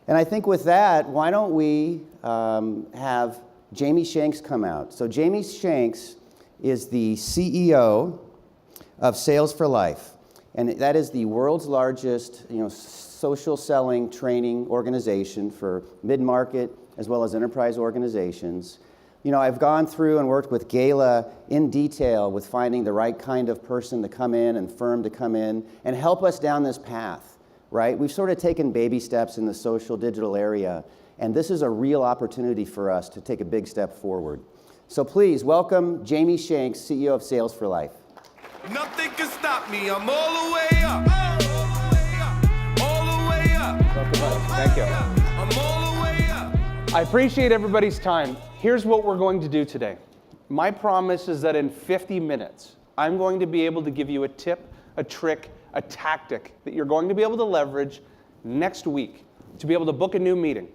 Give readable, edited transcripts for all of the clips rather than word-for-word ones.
And I think with that, why don't we have Jamie Shanks come out. So Jamie Shanks is the CEO of Sales for Life. And that is the world's largest social selling training organization for mid-market as well as enterprise organizations. I've gone through and worked with Gala in detail with finding the right kind of person to come in and firm to come in and help us down this path, right? We've sort of taken baby steps in the social digital area, and this is a real opportunity for us to take a big step forward. So please welcome Jamie Shanks, CEO of Sales for Life. Nothing can stop me, I'm all the way up. All the way up. Welcome. Thank you. I'm all the way up. I appreciate everybody's time. Here's what we're going to do today. My promise is that in 50 minutes, I'm going to be able to give you a tip, a trick, a tactic that you're going to be able to leverage next week to be able to book a new meeting,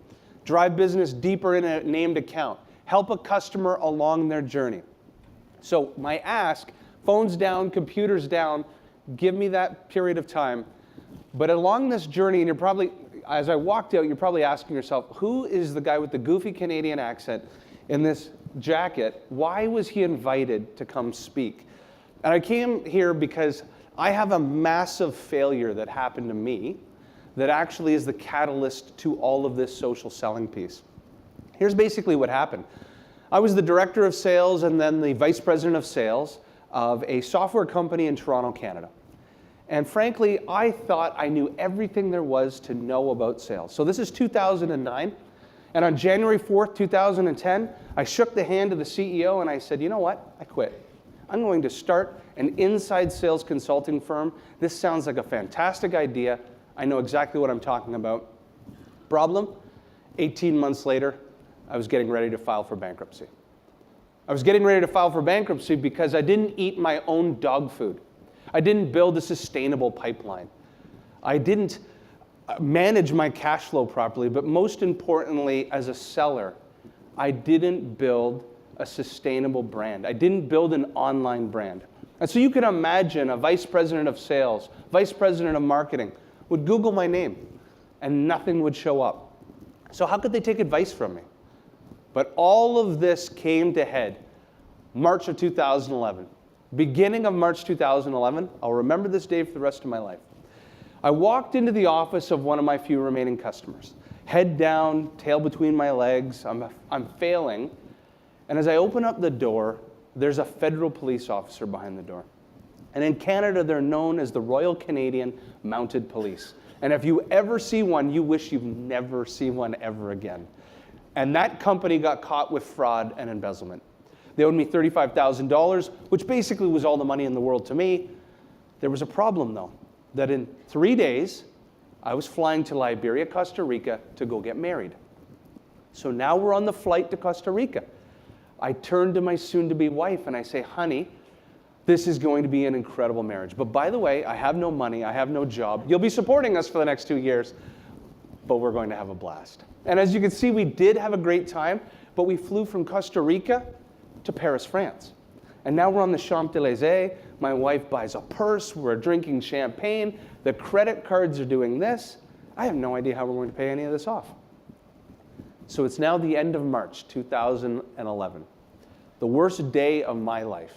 drive business deeper in a named account, help a customer along their journey. So my ask, phones down, computers down, give me that period of time. But along this journey, and you're probably, as I walked out, you're probably asking yourself, who is the guy with the goofy Canadian accent in this jacket? Why was he invited to come speak? And I came here because I have a massive failure that happened to me that actually is the catalyst to all of this social selling piece. Here's basically what happened. I was the director of sales and then the vice president of sales of a software company in Toronto, Canada. And frankly, I thought I knew everything there was to know about sales. So this is 2009. And on January 4th, 2010, I shook the hand of the CEO and I said, you know what? I quit. I'm going to start an inside sales consulting firm. This sounds like a fantastic idea. I know exactly what I'm talking about. Problem? 18 months later, I was getting ready to file for bankruptcy. I was getting ready to file for bankruptcy because I didn't eat my own dog food. I didn't build a sustainable pipeline. I didn't manage my cash flow properly, but most importantly, as a seller, I didn't build a sustainable brand. I didn't build an online brand. And so you can imagine a vice president of sales, vice president of marketing would Google my name and nothing would show up. So how could they take advice from me? But all of this came to head March of 2011. Beginning of March 2011, I'll remember this day for the rest of my life. I walked into the office of one of my few remaining customers. Head down, tail between my legs, I'm failing. And as I open up the door, there's a federal police officer behind the door. And in Canada, they're known as the Royal Canadian Mounted Police. And if you ever see one, you wish you've never seen one ever again. And that company got caught with fraud and embezzlement. They owed me $35,000, which basically was all the money in the world to me. There was a problem, though, that in 3 days, I was flying to Liberia, Costa Rica to go get married. So now we're on the flight to Costa Rica. I turn to my soon-to-be wife and I say, honey, this is going to be an incredible marriage. But by the way, I have no money, I have no job. You'll be supporting us for the next 2 years, but we're going to have a blast. And as you can see, we did have a great time, but we flew from Costa Rica to Paris, France. And now we're on the Champs-Élysées. My wife buys a purse, we're drinking champagne, the credit cards are doing this. I have no idea how we're going to pay any of this off. So it's now the end of March 2011, the worst day of my life.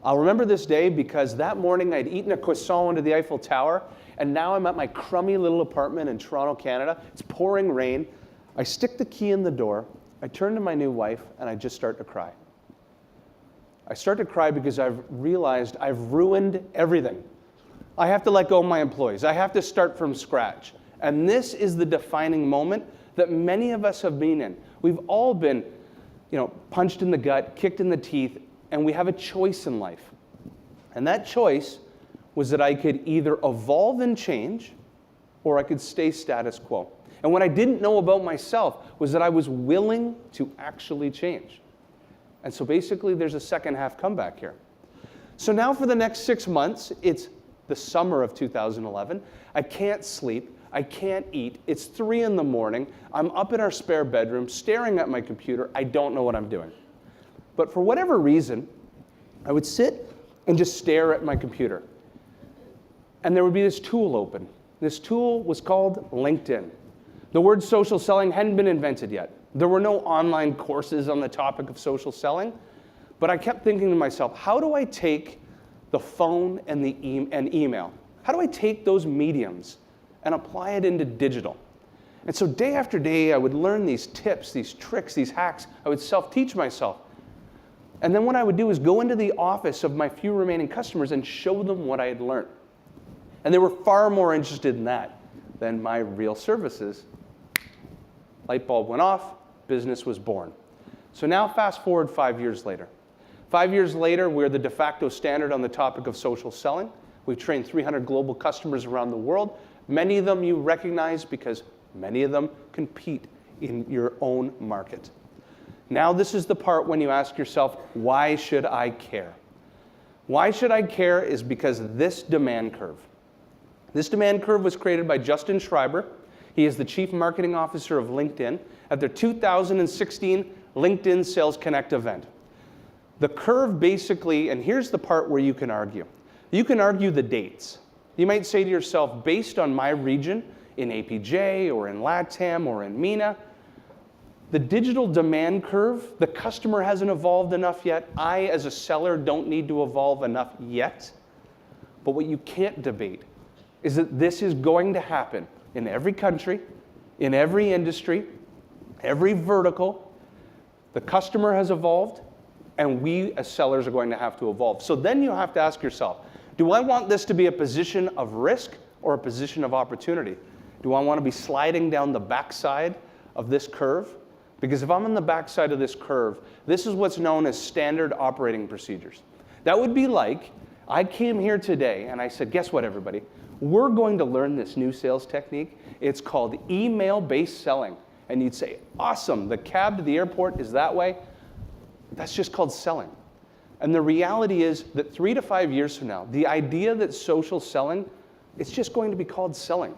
I'll remember this day because that morning I'd eaten a croissant under the Eiffel Tower, and now I'm at my crummy little apartment in Toronto, Canada. It's pouring rain. I stick the key in the door, I turn to my new wife, and I just start to cry. I start to cry because I've realized I've ruined everything. I have to let go of my employees. I have to start from scratch. And this is the defining moment that many of us have been in. We've all been, punched in the gut, kicked in the teeth, and we have a choice in life. And that choice was that I could either evolve and change, or I could stay status quo. And what I didn't know about myself was that I was willing to actually change. And so basically, there's a second half comeback here. So now for the next 6 months, it's the summer of 2011. I can't sleep. I can't eat. It's 3 in the morning. I'm up in our spare bedroom, staring at my computer. I don't know what I'm doing. But for whatever reason, I would sit and just stare at my computer. And there would be this tool open. This tool was called LinkedIn. The word social selling hadn't been invented yet. There were no online courses on the topic of social selling, but I kept thinking to myself, how do I take the phone and email? How do I take those mediums and apply it into digital? And so day after day, I would learn these tips, these tricks, these hacks. I would self-teach myself. And then what I would do is go into the office of my few remaining customers and show them what I had learned. And they were far more interested in that than my real services. Light bulb went off, business was born. So now fast forward 5 years later. 5 years later, we're the de facto standard on the topic of social selling. We've trained 300 global customers around the world. Many of them you recognize because many of them compete in your own market. Now this is the part when you ask yourself, why should I care? Why should I care is because this demand curve. This demand curve was created by Justin Schreiber. He is the Chief Marketing Officer of LinkedIn at their 2016 LinkedIn Sales Connect event. The curve basically, and here's the part where you can argue. You can argue the dates. You might say to yourself, based on my region, in APJ or in LATAM or in MENA, the digital demand curve, the customer hasn't evolved enough yet. I, as a seller, don't need to evolve enough yet. But what you can't debate is that this is going to happen in every country, in every industry, every vertical. The customer has evolved, and we as sellers are going to have to evolve. So then you have to ask yourself, do I want this to be a position of risk or a position of opportunity? Do I want to be sliding down the backside of this curve? Because if I'm on the backside of this curve, this is what's known as standard operating procedures. That would be like, I came here today and I said, guess what, everybody? We're going to learn this new sales technique. It's called email-based selling. And you'd say, awesome, the cab to the airport is that way. That's just called selling. And the reality is that 3 to 5 years from now, the idea that social selling, it's just going to be called selling.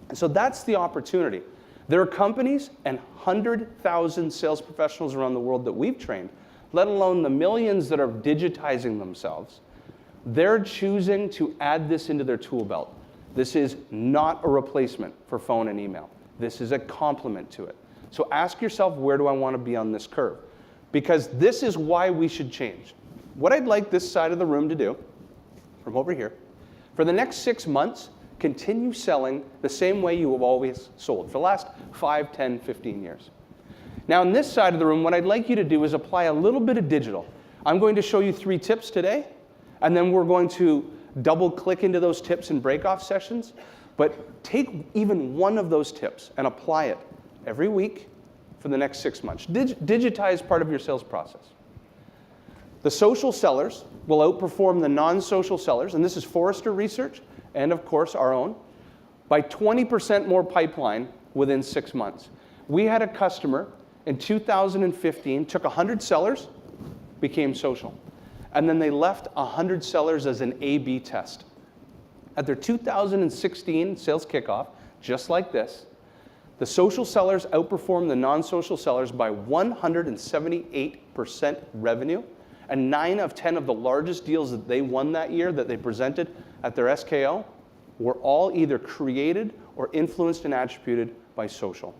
And so that's the opportunity. There are companies and 100,000 sales professionals around the world that we've trained, let alone the millions that are digitizing themselves. They're choosing to add this into their tool belt. This is not a replacement for phone and email. This is a complement to it. So ask yourself, where do I want to be on this curve? Because this is why we should change. What I'd like this side of the room to do, from over here, for the next 6 months, continue selling the same way you have always sold for the last 5, 10, 15 years. Now, on this side of the room, what I'd like you to do is apply a little bit of digital. I'm going to show you 3 tips today, and then we're going to double click into those tips in breakoff sessions. But take even one of those tips and apply it every week for the next 6 months. Digitize part of your sales process. The social sellers will outperform the non-social sellers, and this is Forrester research, and of course our own, by 20% more pipeline within 6 months. We had a customer in 2015, took 100 sellers, became social. And then they left 100 sellers as an A/B test. At their 2016 sales kickoff, just like this, the social sellers outperformed the non-social sellers by 178% revenue, and 9 of 10 of the largest deals that they won that year that they presented at their SKO were all either created or influenced and attributed by social.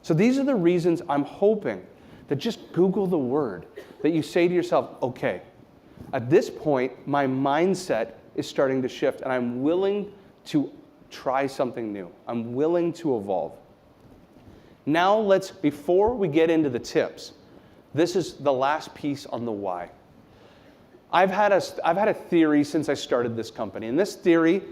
So these are the reasons I'm hoping that just Google the word, that you say to yourself, okay, at this point, my mindset is starting to shift, and I'm willing to try something new. I'm willing to evolve. Now before we get into the tips, this is the last piece on the why. I've had a theory since I started this company, and this theory,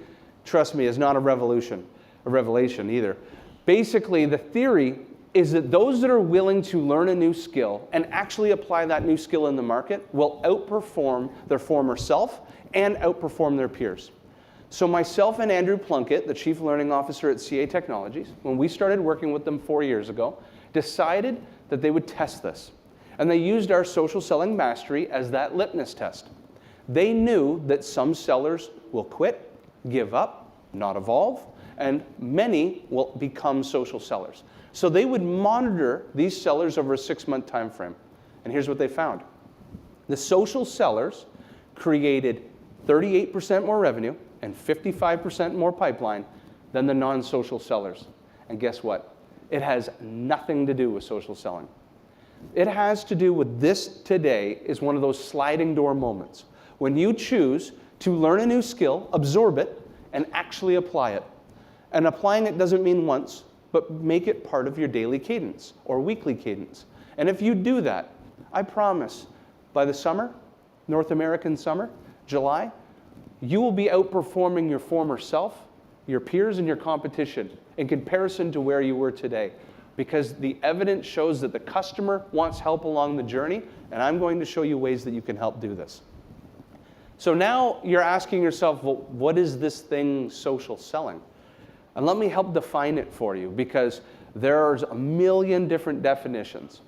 trust me, is not a revelation either. Basically, the theory is that those that are willing to learn a new skill and actually apply that new skill in the market will outperform their former self and outperform their peers. So myself and Andrew Plunkett, the Chief Learning Officer at CA Technologies, when we started working with them 4 years ago, decided that they would test this. And they used our social selling mastery as that litmus test. They knew that some sellers will quit, give up, not evolve, and many will become social sellers. So they would monitor these sellers over a 6-month time frame. And here's what they found. The social sellers created 38% more revenue and 55% more pipeline than the non-social sellers. And guess what? It has nothing to do with social selling. It has to do with this today is one of those sliding door moments when you choose to learn a new skill, absorb it, and actually apply it. And applying it doesn't mean once, but make it part of your daily cadence or weekly cadence. And if you do that, I promise, by the summer, North American summer, July, you will be outperforming your former self, your peers, and your competition in comparison to where you were today. Because the evidence shows that the customer wants help along the journey, and I'm going to show you ways that you can help do this. So now you're asking yourself, well, what is this thing, social selling? And let me help define it for you, because there's a million different definitions.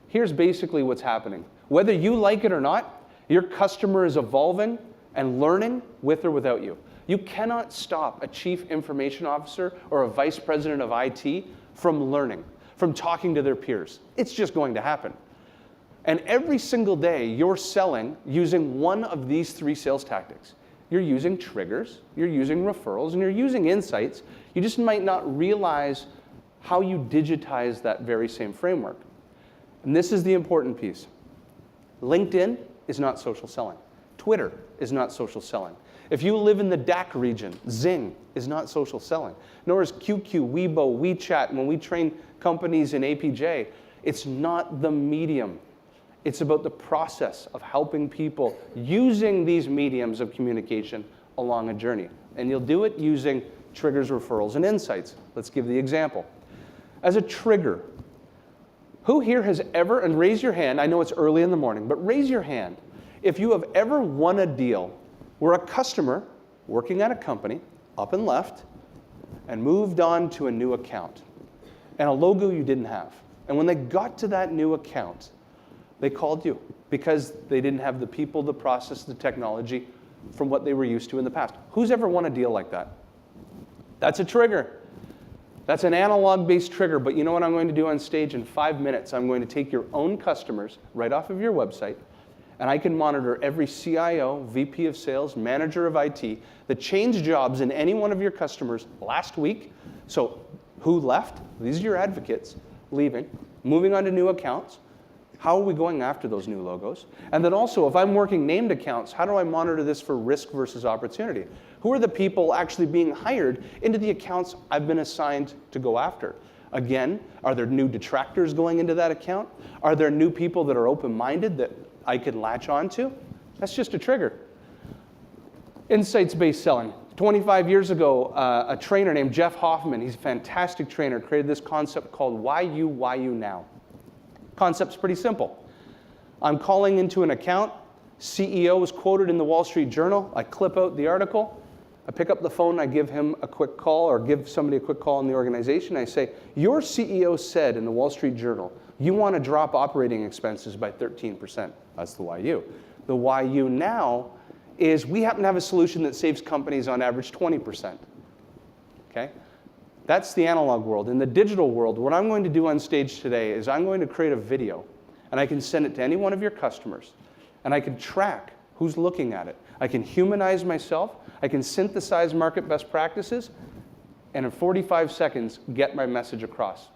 Here's basically what's happening. Whether you like it or not, your customer is evolving and learning with or without you. You cannot stop a chief information officer or a vice president of IT from learning, from talking to their peers. It's just going to happen. And every single day, you're selling using one of these three sales tactics. You're using triggers, you're using referrals, and you're using insights. You just might not realize how you digitize that very same framework. And this is the important piece. LinkedIn is not social selling. Twitter is not social selling. If you live in the DAC region, Zing is not social selling. Nor is QQ, Weibo, WeChat. When we train companies in APJ, it's not the medium. It's about the process of helping people using these mediums of communication along a journey. And you'll do it using triggers, referrals, and insights. Let's give the example. As a trigger, who here has ever, and raise your hand, I know it's early in the morning, but raise your hand if you have ever won a deal where a customer working at a company up and left and moved on to a new account and a logo you didn't have. And when they got to that new account, they called you because they didn't have the people, the process, the technology from what they were used to in the past. Who's ever won a deal like that? That's a trigger. That's an analog-based trigger, but you know what I'm going to do on stage in 5 minutes? I'm going to take your own customers right off of your website, and I can monitor every CIO, VP of sales, manager of IT that changed jobs in any one of your customers last week. So who left? These are your advocates leaving, moving on to new accounts. How are we going after those new logos? And then also, if I'm working named accounts, how do I monitor this for risk versus opportunity? Who are the people actually being hired into the accounts I've been assigned to go after? Again, are there new detractors going into that account? Are there new people that are open-minded that I can latch onto? That's just a trigger. Insights-based selling. 25 years ago, a trainer named Jeff Hoffman, he's a fantastic trainer, created this concept called why you now? Concept's pretty simple. I'm calling into an account. CEO is quoted in the Wall Street Journal. I clip out the article. I pick up the phone. I give him a quick call or give somebody a quick call in the organization. I say, your CEO said in the Wall Street Journal, you want to drop operating expenses by 13%. That's the why you. The why you now is we happen to have a solution that saves companies on average 20%. Okay? That's the analog world. In the digital world, what I'm going to do on stage today is I'm going to create a video, and I can send it to any one of your customers, and I can track who's looking at it. I can humanize myself. I can synthesize market best practices, and in 45 seconds, get my message across.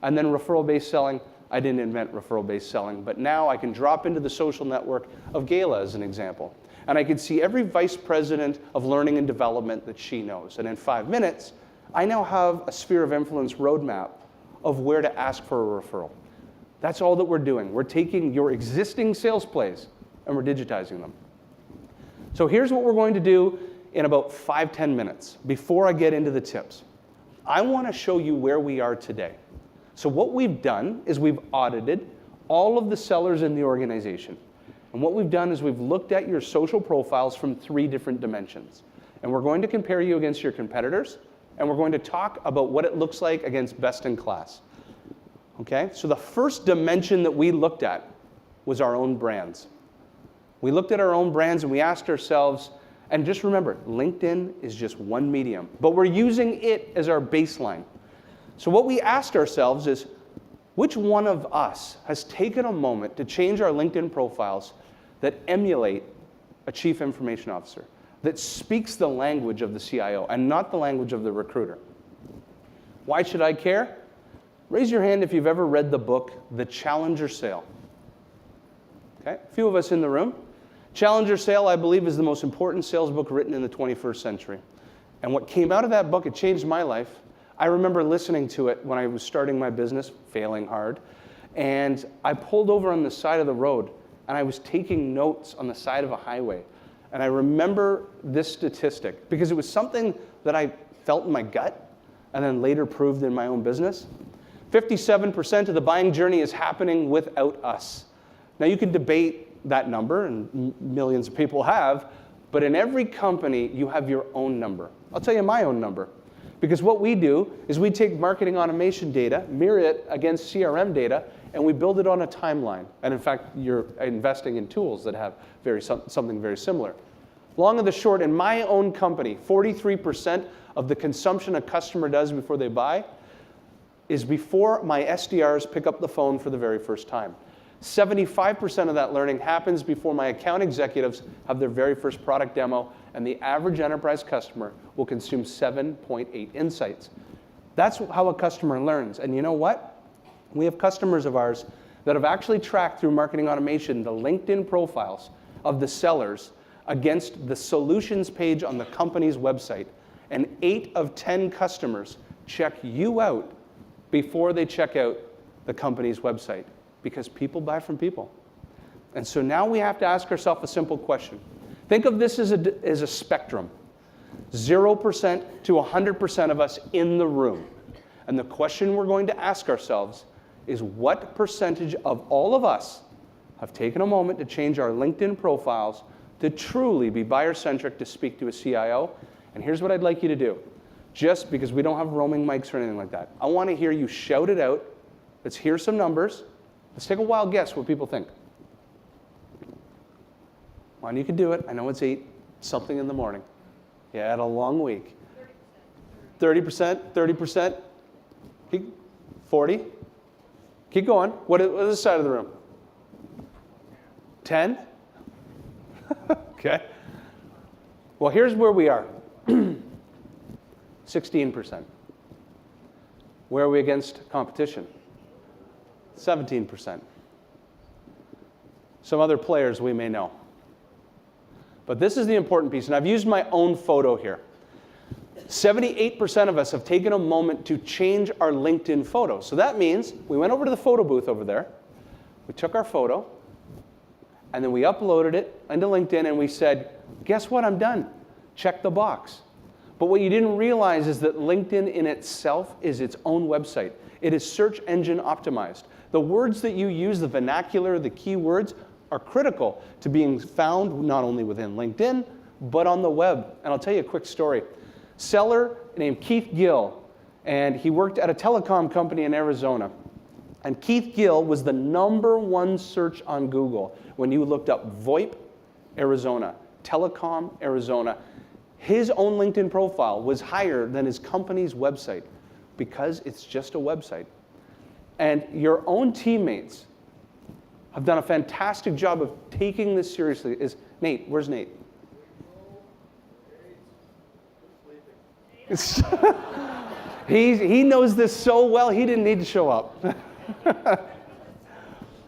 And then referral-based selling, I didn't invent referral-based selling, but now I can drop into the social network of Gala as an example. And I can see every vice president of learning and development that she knows. And in 5 minutes, I now have a sphere of influence roadmap of where to ask for a referral. That's all that we're doing. We're taking your existing sales plays and we're digitizing them. So here's what we're going to do in about 5-10 minutes before I get into the tips. I want to show you where we are today. So what we've done is we've audited all of the sellers in the organization. And what we've done is we've looked at your social profiles from 3 different dimensions. And we're going to compare you against your competitors, and we're going to talk about what it looks like against best in class. Okay? So the first dimension that we looked at was our own brands. We looked at our own brands and we asked ourselves, and just remember, LinkedIn is just one medium, but we're using it as our baseline. So what we asked ourselves is, which one of us has taken a moment to change our LinkedIn profiles that emulate a chief information officer, that speaks the language of the CIO and not the language of the recruiter? Why should I care? Raise your hand if you've ever read the book, The Challenger Sale. Okay, a few of us in the room. Challenger Sale, I believe, is the most important sales book written in the 21st century. And what came out of that book, it changed my life. I remember listening to it when I was starting my business, failing hard. And I pulled over on the side of the road, and I was taking notes on the side of a highway. And I remember this statistic, because it was something that I felt in my gut, and then later proved in my own business. 57% of the buying journey is happening without us. Now, you can debate that number, and millions of people have, but in every company, you have your own number. I'll tell you my own number. Because what we do is we take marketing automation data, mirror it against CRM data, and we build it on a timeline. And in fact, you're investing in tools that have something very similar. Long and the short, in my own company, 43% of the consumption a customer does before they buy is before my SDRs pick up the phone for the very first time. 75% of that learning happens before my account executives have their very first product demo, and the average enterprise customer will consume 7.8 insights. That's how a customer learns. And you know what? We have customers of ours that have actually tracked through marketing automation the LinkedIn profiles of the sellers against the solutions page on the company's website. And 8 of 10 customers check you out before they check out the company's website, because people buy from people. And so now we have to ask ourselves a simple question. Think of this as a spectrum. 0% to 100% of us in the room. And the question we're going to ask ourselves is, what percentage of all of us have taken a moment to change our LinkedIn profiles to truly be buyer-centric, to speak to a CIO? And here's what I'd like you to do. Just because we don't have roaming mics or anything like that, I want to hear you shout it out. Let's hear some numbers. Let's take a wild guess what people think. Well, you can do it. I know it's 8 something in the morning. You had a long week. 30%, 30%, 40. Keep going. What is this side of the room? 10? Okay. Well, here's where we are. 16%. Where are we against competition? 17%. Some other players we may know. But this is the important piece, and I've used my own photo here. 78% of us have taken a moment to change our LinkedIn photo. So that means we went over to the photo booth over there, we took our photo, and then we uploaded it into LinkedIn, and we said, guess what, I'm done. Check the box. But what you didn't realize is that LinkedIn in itself is its own website. It is search engine optimized. The words that you use, the vernacular, the keywords, are critical to being found not only within LinkedIn, but on the web. And I'll tell you a quick story. Seller named Keith Gill, and he worked at a telecom company in Arizona. And Keith Gill was the #1 search on Google when you looked up VoIP Arizona, telecom Arizona. His own LinkedIn profile was higher than his company's website because it's just a website. And your own teammates have done a fantastic job of taking this seriously. Nate, where's Nate? He knows this so well, he didn't need to show up.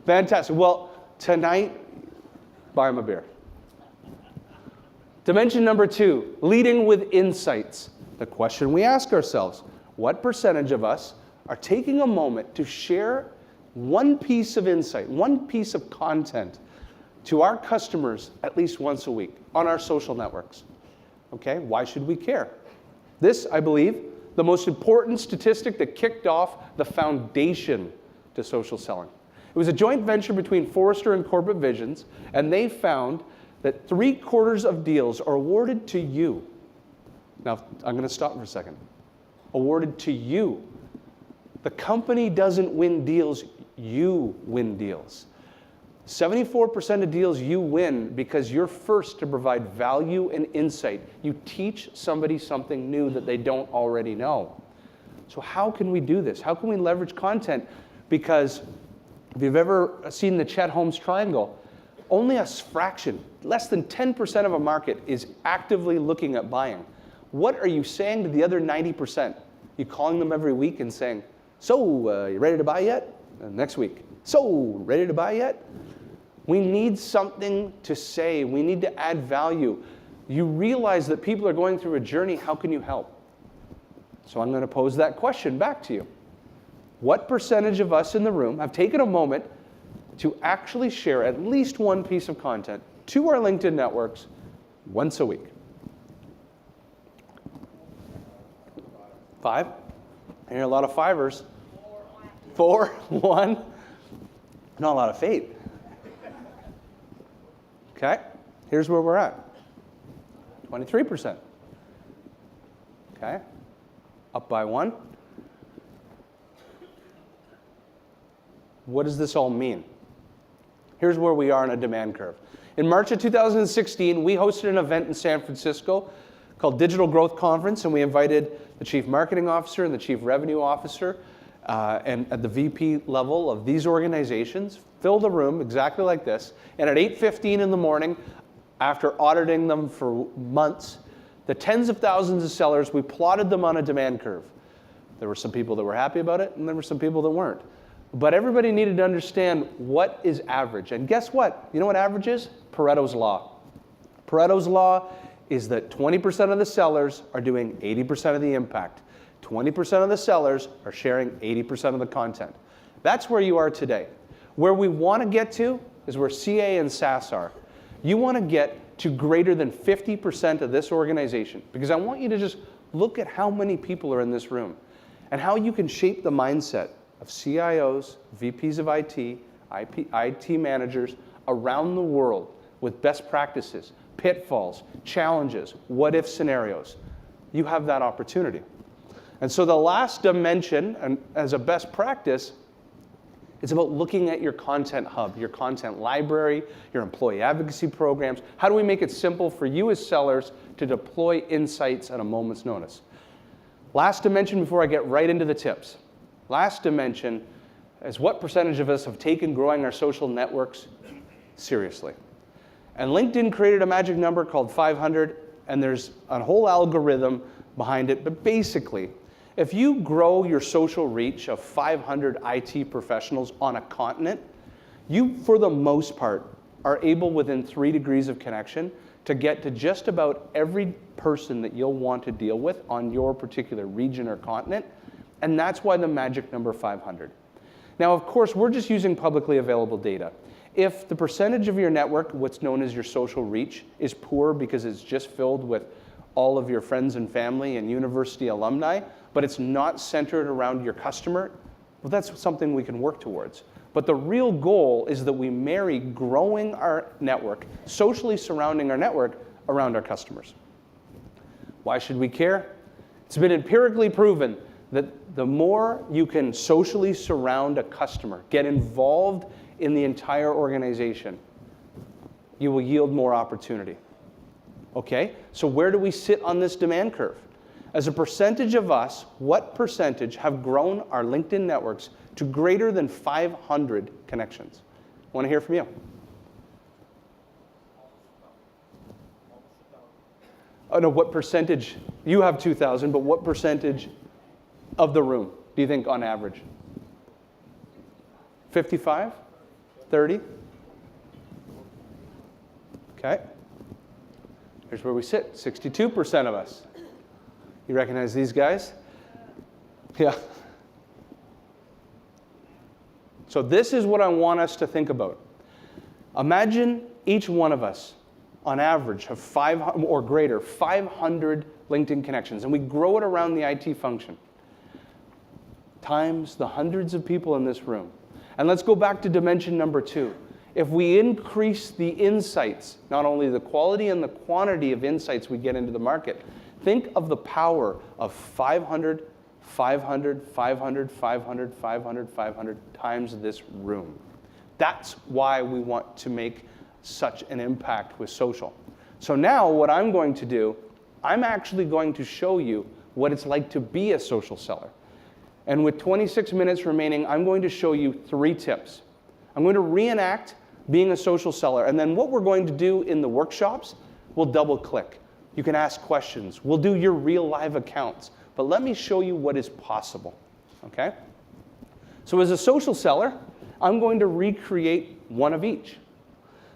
Fantastic. Well, tonight, buy him a beer. Dimension number 2, leading with insights. The question we ask ourselves, what percentage of us are taking a moment to share one piece of insight, one piece of content to our customers at least once a week on our social networks? Okay, why should we care? This, I believe, the most important statistic that kicked off the foundation to social selling. It was a joint venture between Forrester and Corporate Visions, and they found that 3/4 of deals are awarded to you. Now, I'm going to stop for a second. Awarded to you. The company doesn't win deals, you win deals. 74% of deals you win because you're first to provide value and insight. You teach somebody something new that they don't already know. So how can we do this? How can we leverage content? Because if you've ever seen the Chet Holmes triangle, only a fraction, less than 10% of a market is actively looking at buying. What are you saying to the other 90%? You calling them every week and saying, So, you ready to buy yet? Next week. So, ready to buy yet? We need something to say. We need to add value. You realize that people are going through a journey. How can you help? So I'm going to pose that question back to you. What percentage of us in the room have taken a moment to actually share at least one piece of content to our LinkedIn networks once a week? 5? I hear a lot of 5ers. 4, 1. Not a lot of faith. Okay, here's where we're at. 23%. Okay, up by 1. What does this all mean? Here's where we are on a demand curve. In March of 2016, we hosted an event in San Francisco called Digital Growth Conference, and we invited the Chief Marketing Officer and the Chief Revenue Officer and at the VP level of these organizations, filled a room exactly like this, and at 8:15 in the morning, after auditing them for months, the tens of thousands of sellers, we plotted them on a demand curve. There were some people that were happy about it, and there were some people that weren't. But everybody needed to understand what is average. And guess what? You know what average is? Pareto's Law. Pareto's Law is that 20% of the sellers are doing 80% of the impact. 20% of the sellers are sharing 80% of the content. That's where you are today. Where we want to get to is where CA and SAS are. You want to get to greater than 50% of this organization, because I want you to just look at how many people are in this room and how you can shape the mindset of CIOs, VPs of IT, IT managers around the world with best practices, pitfalls, challenges, what-if scenarios. You have that opportunity. And so the last dimension, and as a best practice, it's about looking at your content hub, your content library, your employee advocacy programs. How do we make it simple for you as sellers to deploy insights at a moment's notice? Last dimension before I get right into the tips. Last dimension is what percentage of us have taken growing our social networks seriously. And LinkedIn created a magic number called 500, and there's a whole algorithm behind it. But basically, if you grow your social reach of 500 IT professionals on a continent, you, for the most part, are able within 3 degrees of connection to get to just about every person that you'll want to deal with on your particular region or continent. And that's why the magic number 500. Now, of course, we're just using publicly available data. If the percentage of your network, what's known as your social reach, is poor because it's just filled with all of your friends and family and university alumni, but it's not centered around your customer, well, that's something we can work towards. But the real goal is that we marry growing our network, socially surrounding our network, around our customers. Why should we care? It's been empirically proven that the more you can socially surround a customer, get involved in the entire organization, you will yield more opportunity. Okay, so where do we sit on this demand curve? As a percentage of us, what percentage have grown our LinkedIn networks to greater than 500 connections? I want to hear from you. Oh no, what percentage? You have 2,000, but what percentage of the room do you think on average? 55? 30? Okay. Here's where we sit, 62% of us. You recognize these guys? Yeah. So this is what I want us to think about. Imagine each one of us, on average, have 500 or greater, 500 LinkedIn connections, and we grow it around the IT function, times the hundreds of people in this room. And let's go back to dimension number 2. If we increase the insights, not only the quality and the quantity of insights we get into the market, think of the power of 500, 500, 500, 500, 500, 500 times this room. That's why we want to make such an impact with social. So now what I'm going to do, I'm actually going to show you what it's like to be a social seller. And with 26 minutes remaining, I'm going to show you 3 tips. I'm going to reenact being a social seller, and then what we're going to do in the workshops, we'll double click. You can ask questions. We'll do your real live accounts. But let me show you what is possible, okay? So as a social seller, I'm going to recreate one of each.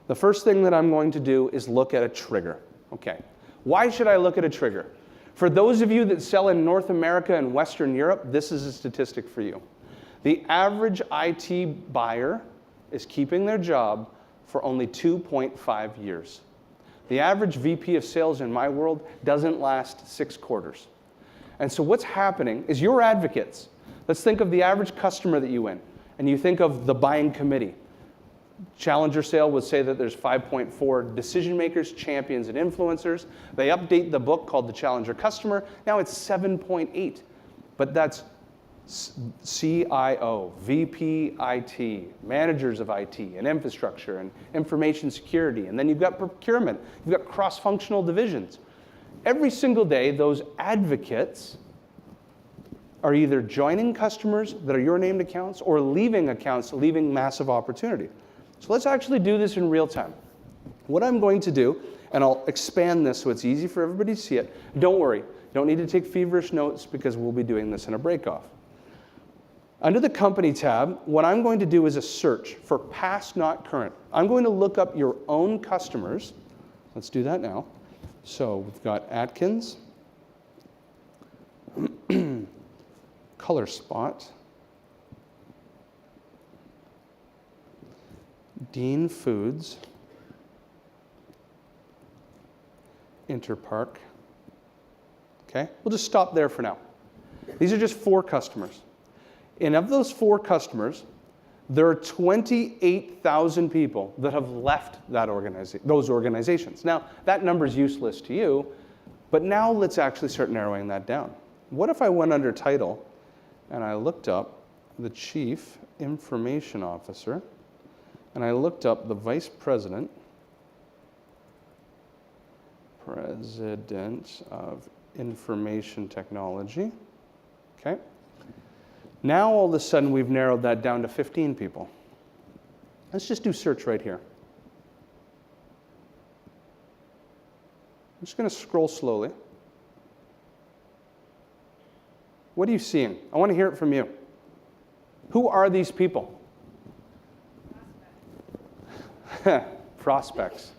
The first thing that I'm going to do is look at a trigger. Okay, why should I look at a trigger? For those of you that sell in North America and Western Europe, this is a statistic for you. The average IT buyer is keeping their job for only 2.5 years. The average VP of sales in my world doesn't last 6 quarters. And so what's happening is you're advocates. Let's think of the average customer that you win, and you think of the buying committee. Challenger Sale would say that there's 5.4 decision makers, champions, and influencers. They update the book called The Challenger Customer. Now it's 7.8, but that's CIO, VP IT, managers of IT, and infrastructure, and information security. And then you've got procurement. You've got cross-functional divisions. Every single day, those advocates are either joining customers that are your named accounts or leaving accounts, leaving massive opportunity. So let's actually do this in real time. What I'm going to do, and I'll expand this so it's easy for everybody to see it. Don't worry, you don't need to take feverish notes because we'll be doing this in a break-off. Under the Company tab, what I'm going to do is a search for past, not current. I'm going to look up your own customers. Let's do that now. So we've got Atkins, Color Spot, Dean Foods, Interpark. Okay, we'll just stop there for now. These are just 4 customers. And of those 4 customers, there are 28,000 people that have left those organizations. Now, that number is useless to you, but now let's actually start narrowing that down. What if I went under title and I looked up the Chief Information Officer, and I looked up the Vice President of Information Technology, okay? Now, all of a sudden, we've narrowed that down to 15 people. Let's just do search right here. I'm just going to scroll slowly. What are you seeing? I want to hear it from you. Who are these people? Prospects.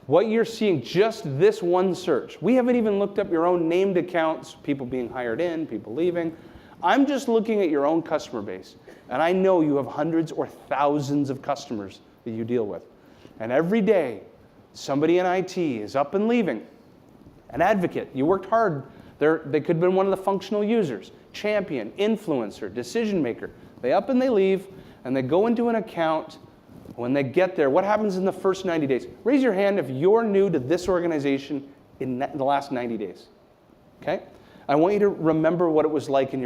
What you're seeing, just this one search. We haven't even looked up your own named accounts, people being hired in, people leaving. I'm just looking at your own customer base, and I know you have hundreds or thousands of customers that you deal with. And every day, somebody in IT is up and leaving. An advocate, you worked hard. They could have been one of the functional users, champion, influencer, decision maker. They up and they leave, and they go into an account. When they get there, what happens in the first 90 days? Raise your hand if you're new to this organization in the last 90 days, okay? I want you to remember what it was like in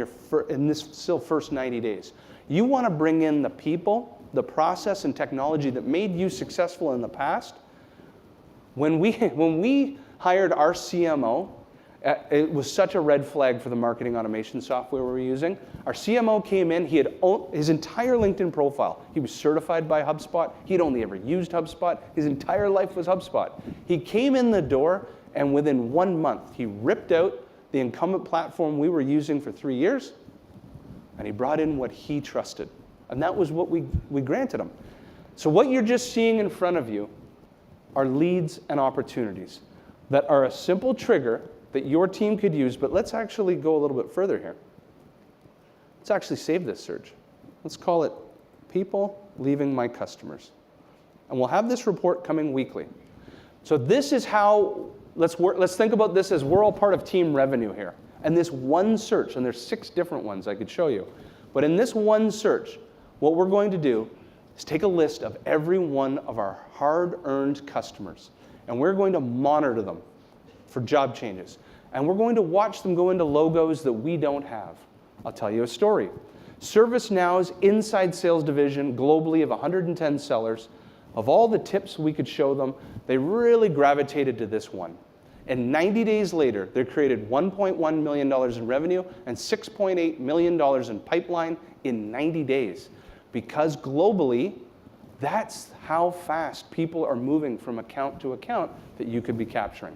this still first 90 days. You want to bring in the people, the process, and technology that made you successful in the past. When we hired our CMO, it was such a red flag for the marketing automation software we were using. Our CMO came in, he had his entire LinkedIn profile. He was certified by HubSpot. He'd only ever used HubSpot. His entire life was HubSpot. He came in the door, and within 1 month, he ripped out the incumbent platform we were using for 3 years, and he brought in what he trusted. And that was what we granted him. So what you're just seeing in front of you are leads and opportunities that are a simple trigger that your team could use, but let's actually go a little bit further here. Let's actually save this search. Let's call it People Leaving My Customers. And we'll have this report coming weekly. So this is how, let's think about this as we're all part of team revenue here. And this one search, and there's 6 different ones I could show you, but in this one search, what we're going to do is take a list of every one of our hard-earned customers, and we're going to monitor them for job changes. And we're going to watch them go into logos that we don't have. I'll tell you a story. ServiceNow's inside sales division globally of 110 sellers, of all the tips we could show them, they really gravitated to this one. And 90 days later, they created $1.1 million in revenue and $6.8 million in pipeline in 90 days. Because globally, that's how fast people are moving from account to account that you could be capturing.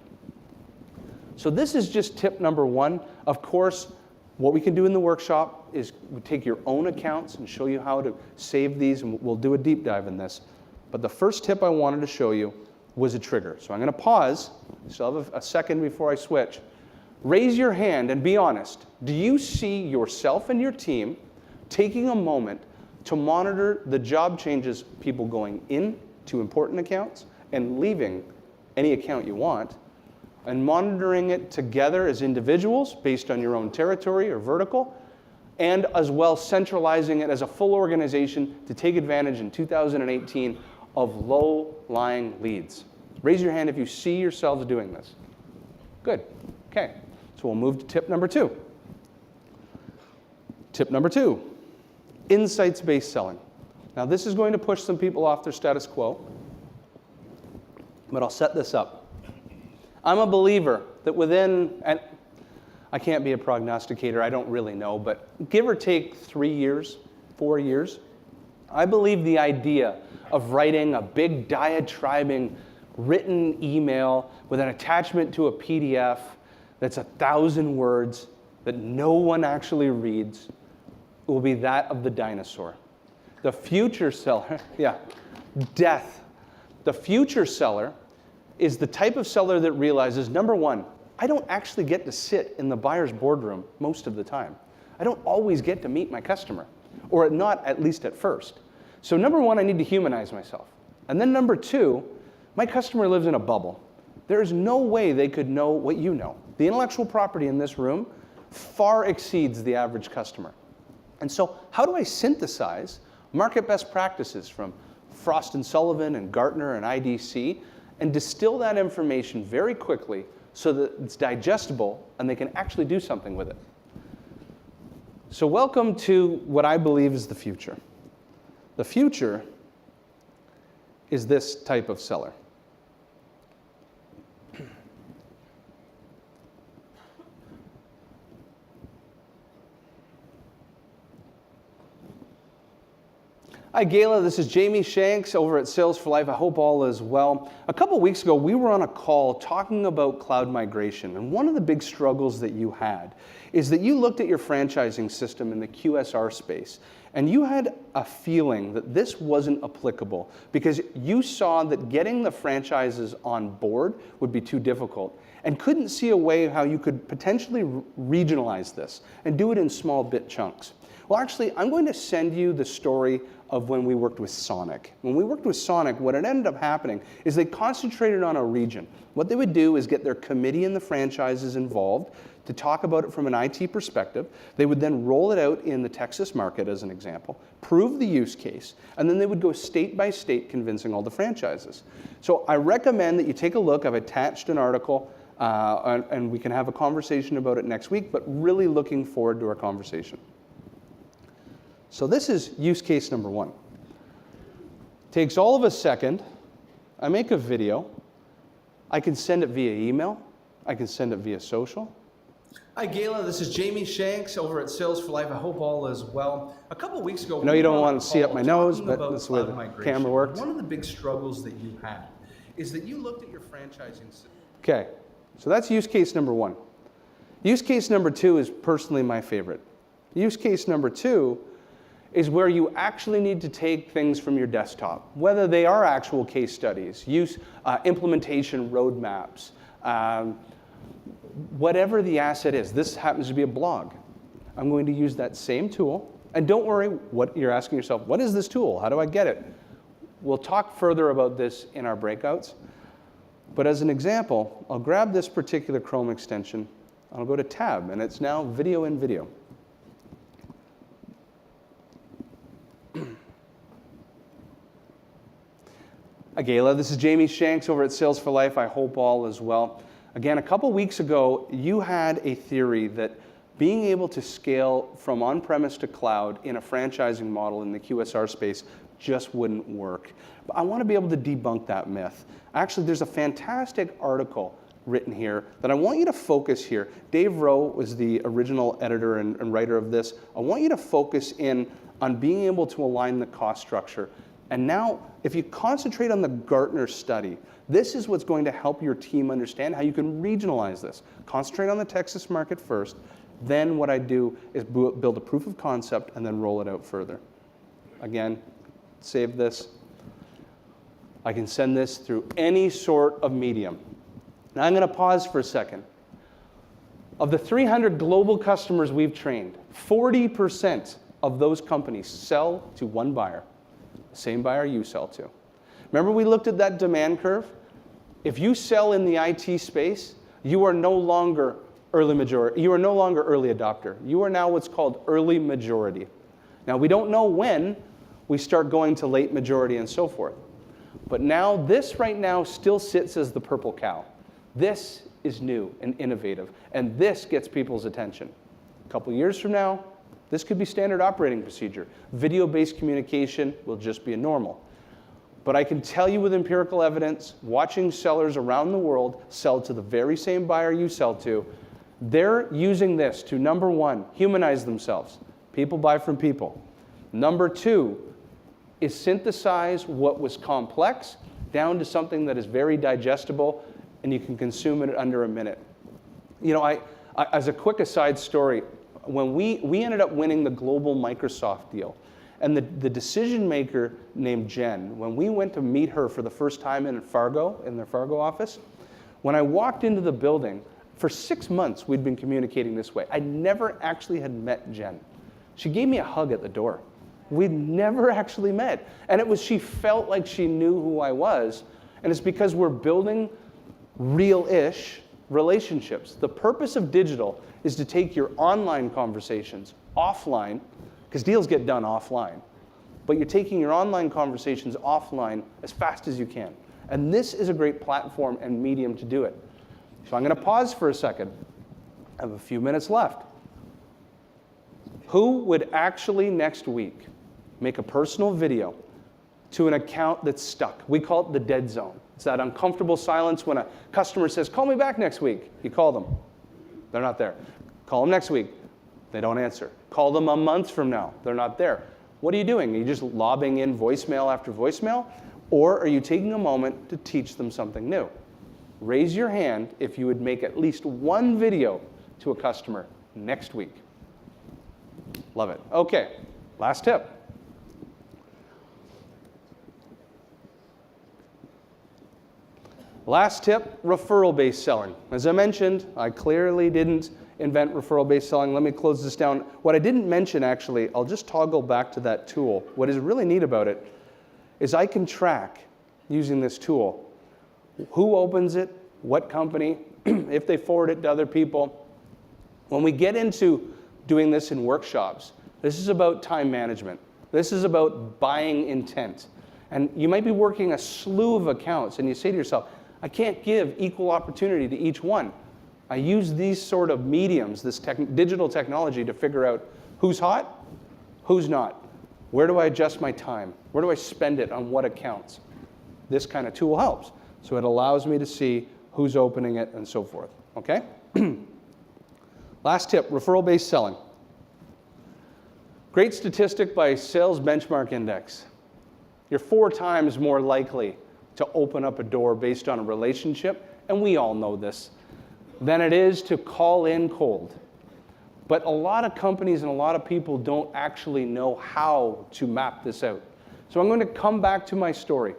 So this is just tip number 1. Of course, What we can do in the workshop is we take your own accounts and show you how to save these, and we'll do a deep dive in this. But the first tip I wanted to show you was a trigger. So I'm going to pause. I still have a second before I switch. Raise your hand and be honest. Do you see yourself and your team taking a moment to monitor the job changes, people going into important accounts and leaving any account you want, and monitoring it together as individuals based on your own territory or vertical, and as well centralizing it as a full organization to take advantage in 2018 of low-lying leads? Raise your hand if you see yourselves doing this. Good. Okay. So we'll move to tip number 2. Tip number 2, insights-based selling. Now this is going to push some people off their status quo, but I'll set this up. I'm a believer that within, and I can't be a prognosticator, I don't really know, but give or take 3 years, 4 years, I believe the idea of writing a big diatribing written email with an attachment to a PDF that's 1,000 words that no one actually reads will be that of the dinosaur. The future seller, death. The future seller is the type of seller that realizes, number one, I don't actually get to sit in the buyer's boardroom most of the time. I don't always get to meet my customer, or not at least at first. So number one, I need to humanize myself. And then number two, my customer lives in a bubble. There is no way they could know what you know. The intellectual property in this room far exceeds the average customer. And so how do I synthesize market best practices from Frost & Sullivan and Gartner and IDC and distill that information very quickly so that it's digestible and they can actually do something with it? So welcome to what I believe is the future. The future is this type of seller. Hi, Gayla. This is Jamie Shanks over at Sales for Life. I hope all is well. A couple weeks ago, we were on a call talking about cloud migration. And one of the big struggles that you had is that you looked at your franchising system in the QSR space, and you had a feeling that this wasn't applicable because you saw that getting the franchises on board would be too difficult and couldn't see a way how you could potentially regionalize this and do it in small bit chunks. Well, actually, I'm going to send you the story of when we worked with Sonic. When we worked with Sonic, what had ended up happening is they concentrated on a region. What they would do is get their committee and the franchises involved to talk about it from an IT perspective. They would then roll it out in the Texas market, as an example, prove the use case, and then they would go state by state convincing all the franchises. So I recommend that you take a look. I've attached an article, and we can have a conversation about it next week, but really looking forward to our conversation. So this is use case number 1. Takes all of a second. I make a video. I can send it via email. I can send it via social. Hi, Gayla. This is Jamie Shanks over at Sales for Life. I hope all is well. A couple weeks ago, I know you don't want to see up my nose, but this is the way the camera works. One of the big struggles that you had is that you looked at your franchising system. Okay, so that's use case number 1. Use case number 2 is personally my favorite. Use case number 2 is where you actually need to take things from your desktop, whether they are actual case studies, use implementation roadmaps, whatever the asset is. This happens to be a blog. I'm going to use that same tool. And don't worry, what you're asking yourself, what is this tool? How do I get it? We'll talk further about this in our breakouts. But as an example, I'll grab this particular Chrome extension. I'll go to Tab, and it's now Video in Video. Hi, Gayla. This is Jamie Shanks over at Sales for Life. I hope all is well. Again, a couple weeks ago, you had a theory that being able to scale from on-premise to cloud in a franchising model in the QSR space just wouldn't work. But I want to be able to debunk that myth. Actually, there's a fantastic article written here that I want you to focus here. Dave Rowe was the original editor and writer of this. I want you to focus in on being able to align the cost structure. And now, if you concentrate on the Gartner study, this is what's going to help your team understand how you can regionalize this. Concentrate on the Texas market first, Then what I do is build a proof of concept and then roll it out further. Again, save this. I can send this through any sort of medium. Now I'm going to pause for a second. Of the 300 global customers we've trained, 40% of those companies sell to one buyer, the same buyer you sell to. Remember we looked at that demand curve? If you sell in the IT space, you are no longer early adopter. You are now what's called early majority. Now, we don't know when we start going to late majority and so forth. But now, this right now still sits as the purple cow. This is new and innovative, and this gets people's attention. A couple years from now, this could be standard operating procedure. Video-based communication will just be a normal. But I can tell you with empirical evidence, watching sellers around the world sell to the very same buyer you sell to, they're using this to, number one, humanize themselves. People buy from people. Number two is synthesize what was complex down to something that is very digestible and you can consume it under a minute. You know, I as a quick aside story, when we ended up winning the global Microsoft deal, and the decision maker named Jen, when we went to meet her for the first time in their Fargo office, when I walked into the building, for 6 months we'd been communicating this way. I never actually had met Jen. She gave me a hug at the door. We'd never actually met. And she felt like she knew who I was, and it's because we're building real-ish relationships. The purpose of digital is to take your online conversations offline, because deals get done offline, but you're taking your online conversations offline as fast as you can. And this is a great platform and medium to do it. So I'm going to pause for a second. I have a few minutes left. Who would actually next week make a personal video to an account that's stuck? We call it the dead zone. It's that uncomfortable silence when a customer says, call me back next week. You call them. They're not there. Call them next week. They don't answer. Call them a month from now. They're not there. What are you doing? Are you just lobbing in voicemail after voicemail? Or are you taking a moment to teach them something new? Raise your hand if you would make at least one video to a customer next week. Love it. Okay, last tip. Last tip, referral-based selling. As I mentioned, I clearly didn't invent referral-based selling. Let me close this down. What I didn't mention, actually, I'll just toggle back to that tool. What is really neat about it is I can track, using this tool, who opens it, what company, if they forward it to other people. When we get into doing this in workshops, this is about time management. This is about buying intent. And you might be working a slew of accounts, and you say to yourself, I can't give equal opportunity to each one. I use these sort of mediums, this digital technology, to figure out who's hot, who's not. Where do I adjust my time? Where do I spend it on what accounts? This kind of tool helps. So it allows me to see who's opening it and so forth, okay? Last tip, referral-based selling. Great statistic by Sales Benchmark Index. You're 4 times more likely to open up a door based on a relationship, and we all know this, than it is to call in cold. But a lot of companies and a lot of people don't actually know how to map this out. So I'm going to come back to my story.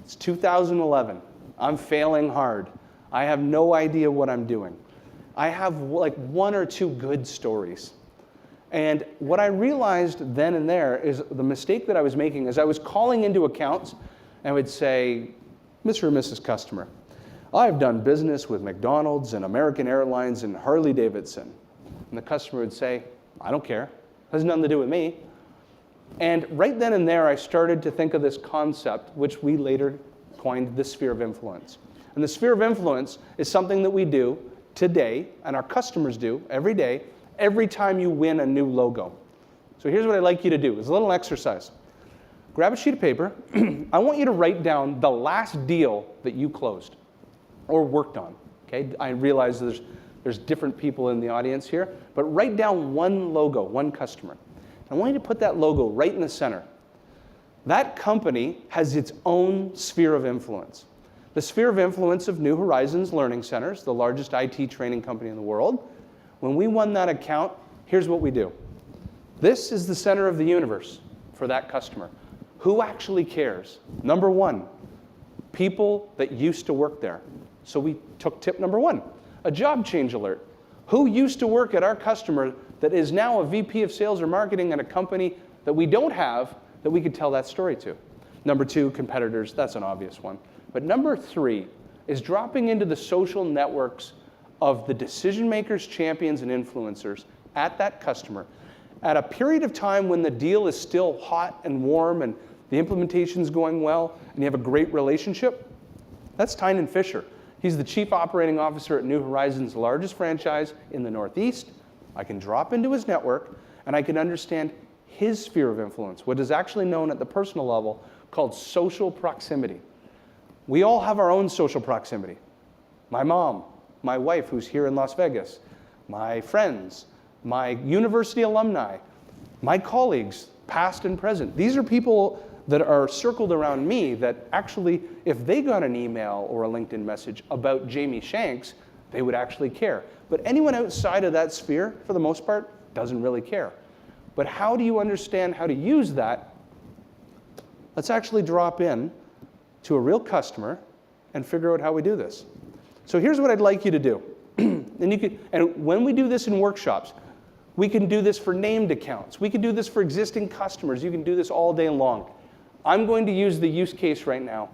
It's 2011. I'm failing hard. I have no idea what I'm doing. I have like 1 or 2 good stories. And what I realized then and there is the mistake that I was making is I was calling into accounts and I would say, Mr. or Mrs. Customer, I've done business with McDonald's and American Airlines and Harley Davidson. And the customer would say, I don't care. It has nothing to do with me. And right then and there, I started to think of this concept, which we later coined the sphere of influence. And the sphere of influence is something that we do today, and our customers do every day, every time you win a new logo. So here's what I'd like you to do. It's a little exercise. Grab a sheet of paper. I want you to write down the last deal that you closed or worked on. Okay? I realize there's different people in the audience here, but write down one logo, one customer. I want you to put that logo right in the center. That company has its own sphere of influence. The sphere of influence of New Horizons Learning Centers, the largest IT training company in the world, When we won that account, here's what we do. This is the center of the universe for that customer. Who actually cares? Number one, people that used to work there. So we took tip number one, a job change alert. Who used to work at our customer that is now a VP of sales or marketing at a company that we don't have that we could tell that story to? Number two, competitors. That's an obvious one. But number three is dropping into the social networks of the decision makers, champions, and influencers at that customer at a period of time when the deal is still hot and warm and the implementation's going well and you have a great relationship. That's Tynan Fisher. He's the Chief Operating Officer at New Horizons' largest franchise in the Northeast. I can drop into his network and I can understand his sphere of influence, what is actually known at the personal level called social proximity. We all have our own social proximity. My mom, my wife who's here in Las Vegas, my friends, my university alumni, my colleagues, past and present. These are people that are circled around me that actually, if they got an email or a LinkedIn message about Jamie Shanks, they would actually care. But anyone outside of that sphere, for the most part, doesn't really care. But how do you understand how to use that? Let's actually drop in to a real customer and figure out how we do this. So here's what I'd like you to do. And when we do this in workshops, we can do this for named accounts. We can do this for existing customers. You can do this all day long. I'm going to use the use case right now.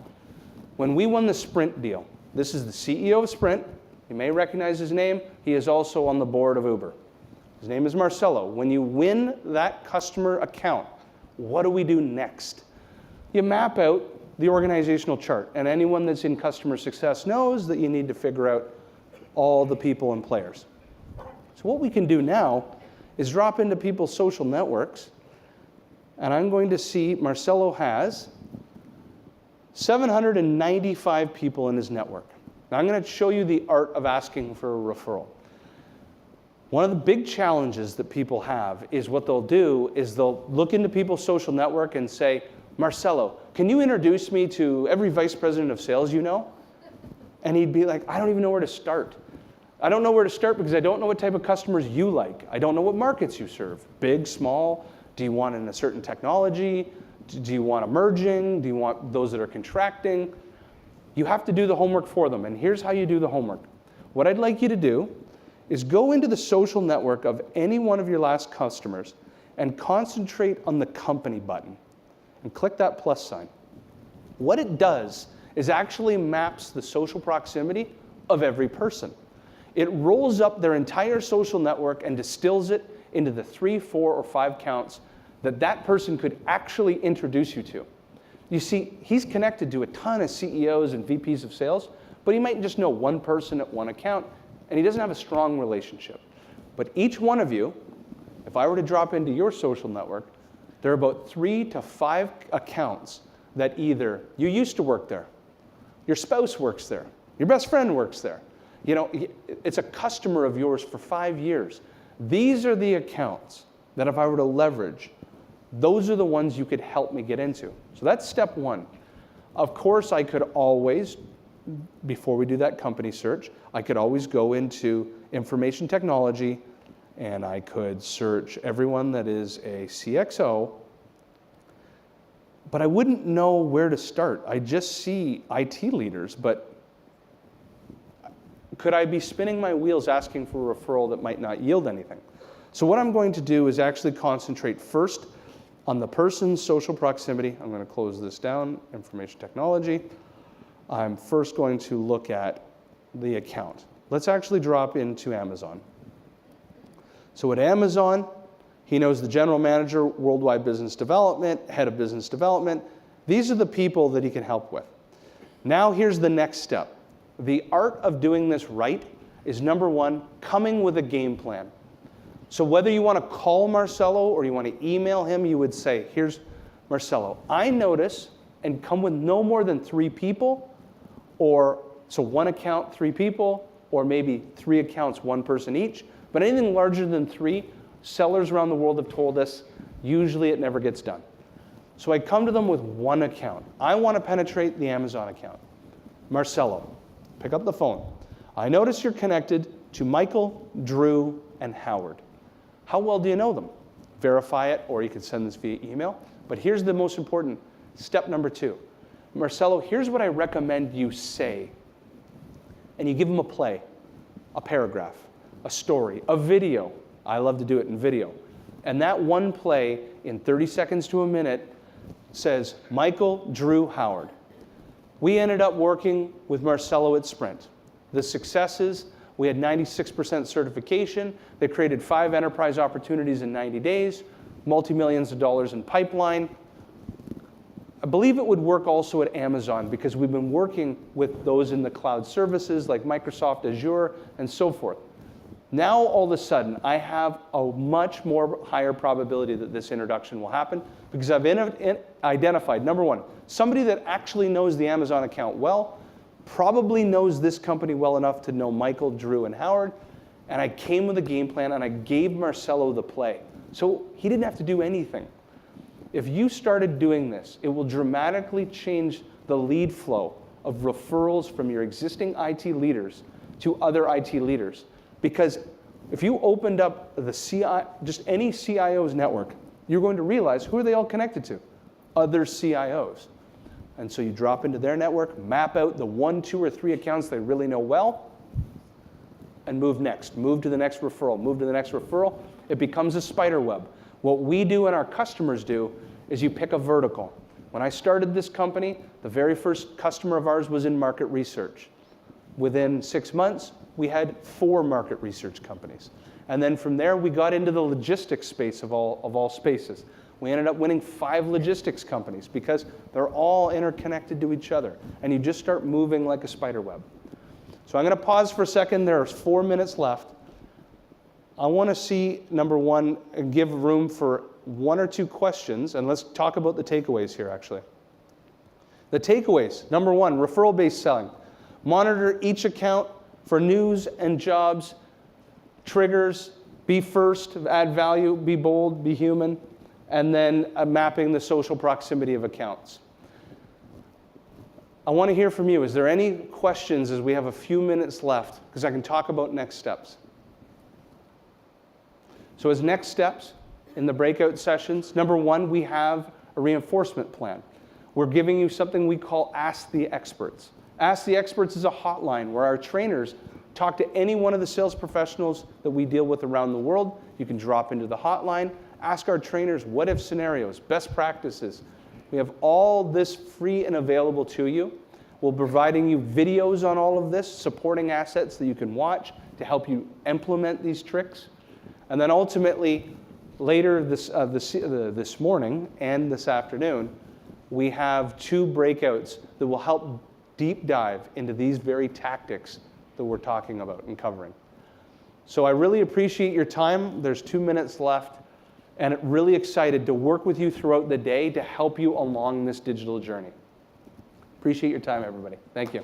When we won the Sprint deal, this is the CEO of Sprint. You may recognize his name. He is also on the board of Uber. His name is Marcelo. When you win that customer account, what do we do next? You map out the organizational chart, and anyone that's in customer success knows that you need to figure out all the people and players. So what we can do now is drop into people's social networks, and I'm going to see Marcelo has 795 people in his network. Now I'm going to show you the art of asking for a referral. One of the big challenges that people have is what they'll do is they'll look into people's social network and say, Marcelo, can you introduce me to every vice president of sales you know? And he'd be like, I don't even know where to start. I don't know where to start because I don't know what type of customers you like. I don't know what markets you serve. Big, small? Do you want in a certain technology? Do you want emerging? Do you want those that are contracting? You have to do the homework for them, and here's how you do the homework. What I'd like you to do is go into the social network of any one of your last customers and concentrate on the company button and click that plus sign. What it does is actually maps the social proximity of every person. It rolls up their entire social network and distills it into the 3, 4, or 5 counts that that person could actually introduce you to. You see, he's connected to a ton of CEOs and VPs of sales, but he might just know one person at one account, and he doesn't have a strong relationship. But each one of you, if I were to drop into your social network, there are about 3 to 5 accounts that either you used to work there, your spouse works there, your best friend works there. You know, it's a customer of yours for 5 years. These are the accounts that if I were to leverage, those are the ones you could help me get into. So that's step one. Of course, I could always, before we do that company search, I could always go into information technology and I could search everyone that is a CXO, but I wouldn't know where to start. I just see IT leaders, but could I be spinning my wheels asking for a referral that might not yield anything? So what I'm going to do is actually concentrate first on the person's social proximity. I'm going to close this down, information technology. I'm first going to look at the account. Let's actually drop into Amazon. So at Amazon, he knows the general manager, worldwide business development, head of business development. These are the people that he can help with. Now here's the next step. The art of doing this right is, number one, coming with a game plan. So whether you want to call Marcelo or you want to email him, you would say, here's Marcelo. I notice, and come with no more than 3 people, or so 1 account, 3 people, or maybe 3 accounts, 1 person each. But anything larger than 3, sellers around the world have told us, usually it never gets done. So I come to them with 1 account. I want to penetrate the Amazon account. Marcelo, pick up the phone. I notice you're connected to Michael, Drew, and Howard. How well do you know them? Verify it, or you can send this via email. But here's the most important step number 2. Marcelo, here's what I recommend you say. And you give them a play, a paragraph, a story, a video. I love to do it in video. And that one play in 30 seconds to a minute says, Michael, Drew, Howard. We ended up working with Marcelo at Sprint. The successes, we had 96% certification. They created 5 enterprise opportunities in 90 days, multi-millions of dollars in pipeline. I believe it would work also at Amazon because we've been working with those in the cloud services like Microsoft Azure and so forth. Now, all of a sudden, I have a much more higher probability that this introduction will happen because I've identified, number 1, somebody that actually knows the Amazon account well, probably knows this company well enough to know Michael, Drew, and Howard, and I came with a game plan and I gave Marcelo the play. So he didn't have to do anything. If you started doing this, it will dramatically change the lead flow of referrals from your existing IT leaders to other IT leaders. Because if you opened up just any CIO's network, you're going to realize who are they all connected to? Other CIOs. And so you drop into their network, map out the 1, 2, or 3 accounts they really know well, and move next. Move to the next referral, move to the next referral. It becomes a spider web. What we do and our customers do is you pick a vertical. When I started this company, the very first customer of ours was in market research. Within 6 months, we had 4 market research companies. And then from there, we got into the logistics space of all spaces. We ended up winning 5 logistics companies because they're all interconnected to each other. And you just start moving like a spider web. So I'm going to pause for a second. There's 4 minutes left. I want to see, number 1, and give room for 1 or 2 questions. And let's talk about the takeaways here, actually. The takeaways, number 1, referral-based selling. Monitor each account for news and jobs, triggers, be first, add value, be bold, be human, and then mapping the social proximity of accounts. I want to hear from you. Is there any questions as we have a few minutes left? Because I can talk about next steps. So as next steps in the breakout sessions, number 1, we have a reinforcement plan. We're giving you something we call Ask the Experts. Ask the Experts is a hotline where our trainers talk to any one of the sales professionals that we deal with around the world. You can drop into the hotline, ask our trainers what-if scenarios, best practices. We have all this free and available to you. We're providing you videos on all of this, supporting assets that you can watch to help you implement these tricks. And then ultimately, later this morning and this afternoon, we have 2 breakouts that will help deep dive into these very tactics that we're talking about and covering. So I really appreciate your time. There's 2 minutes left, and really excited to work with you throughout the day to help you along this digital journey. Appreciate your time, everybody. Thank you.